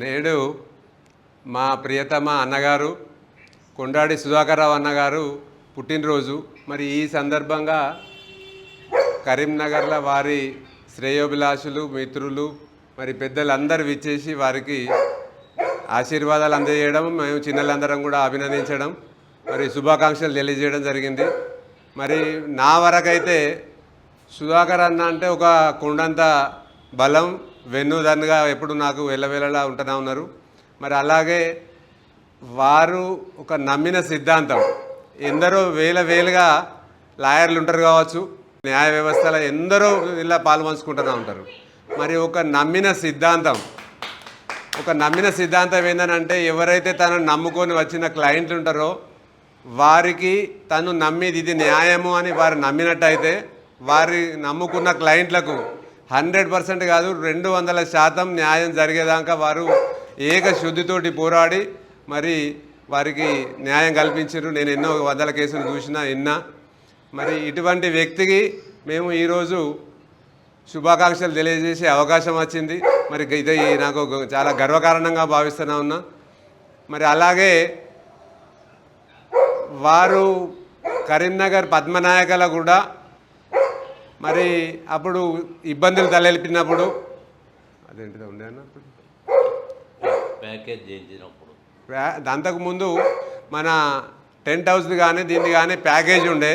నేడు మా ప్రియతమ అన్నగారు కొండాడి సుధాకర్రావు అన్నగారు పుట్టినరోజు. మరి ఈ సందర్భంగా కరీంనగర్లో వారి శ్రేయోభిలాషులు, మిత్రులు, మరి పెద్దలందరూ విచ్చేసి వారికి ఆశీర్వాదాలు అందజేయడం, మేము చిన్నలందరం కూడా అభినందించడం, మరి శుభాకాంక్షలు తెలియజేయడం జరిగింది. మరి నా వరకైతే సుధాకర్ అన్న అంటే ఒక కొండంత బలం, వెన్నుదన్నుగా ఎప్పుడు నాకు వెళ్ళవేళలా ఉంటూనే ఉన్నారు. మరి అలాగే వారు ఒక నమ్మిన సిద్ధాంతం, ఎందరో వేలుగా లాయర్లు ఉంటారు కావచ్చు, న్యాయ వ్యవస్థలో ఎందరో ఇలా పాల్పంచుకుంటూనే ఉంటారు. మరి ఒక నమ్మిన సిద్ధాంతం ఏంటంటే ఎవరైతే తనను నమ్ముకొని వచ్చిన క్లయింట్లు ఉంటారో వారికి తను నమ్మేది ఇది న్యాయము అని వారు నమ్మినట్టయితే వారి నమ్ముకున్న క్లయింట్లకు 100% కాదు 200% న్యాయం జరిగేదాకా వారు ఏకశుద్ధితోటి పోరాడి మరి వారికి న్యాయం కల్పించారు. నేను ఎన్నో వందల కేసులు విన్నా. మరి ఇటువంటి వ్యక్తికి మేము ఈరోజు శుభాకాంక్షలు తెలియజేసే అవకాశం వచ్చింది. మరి ఇది నాకు చాలా గర్వకారణంగా భావిస్తూనే ఉన్నా. మరి అలాగే వారు కరీంనగర్ పద్మనాయకల కూడా మరి అప్పుడు ఇబ్బందులు తలెల్పినప్పుడు అదేంటిదో ఉండే అన్నప్పుడు ప్యాకేజ్ చేయించినప్పుడు అంతకుముందు మన టెంట్ హౌస్ది కానీ దీన్ని కానీ ప్యాకేజ్ ఉండే.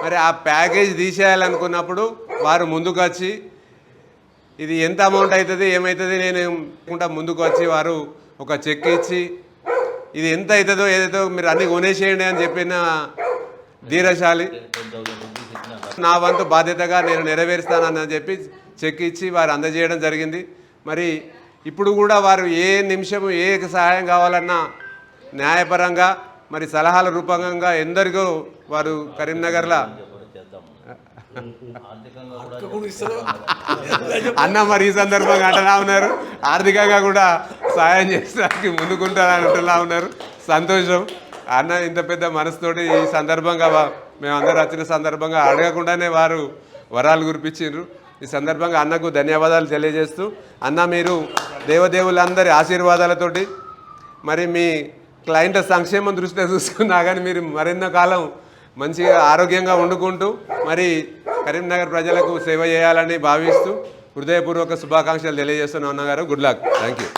మరి ఆ ప్యాకేజ్ తీసేయాలనుకున్నప్పుడు వారు ముందుకు వచ్చి ఇది ఎంత అమౌంట్ అవుతుంది ఏమవుతుంది నేను ముందుకు వచ్చి వారు ఒక చెక్ ఇచ్చి ఇది ఎంత అవుతుందో ఏదైతే మీరు అన్నీ కొనేసేయండి అని చెప్పిన ధీరశాలి. నా వంతు బాధ్యతగా నేను నెరవేరుస్తానని చెప్పి చెక్ ఇచ్చి వారు అందజేయడం జరిగింది. మరి ఇప్పుడు కూడా వారు ఏ నిమిషము ఏ సహాయం కావాలన్నా న్యాయపరంగా మరి సలహాల రూపంగా ఎందరికో వారు కరీంనగర్లో అన్న మరి ఈ సందర్భంగా అంటలా ఉన్నారు, ఆర్థికంగా కూడా సహాయం చేసడానికి ముందుకుంటారని అంటలా ఉన్నారు. సంతోషం. అన్న ఇంత పెద్ద మనసుతోటి ఈ సందర్భంగా మేమందరూ వచ్చిన సందర్భంగా అడగకుండానే వారు వరాలు కురిపించారు. ఈ సందర్భంగా అన్నకు ధన్యవాదాలు తెలియజేస్తూ, అన్న మీరు దేవదేవులందరి ఆశీర్వాదాలతోటి మరి మీ క్లయింట్ సంక్షేమం దృష్టిలో చూసుకున్నా కానీ మీరు మరెన్నో కాలం మంచిగా ఆరోగ్యంగా వండుకుంటూ మరి కరీంనగర్ ప్రజలకు సేవ చేయాలని భావిస్తూ హృదయపూర్వక శుభాకాంక్షలు తెలియజేస్తున్నా అన్నగారు. Good luck. Thank you.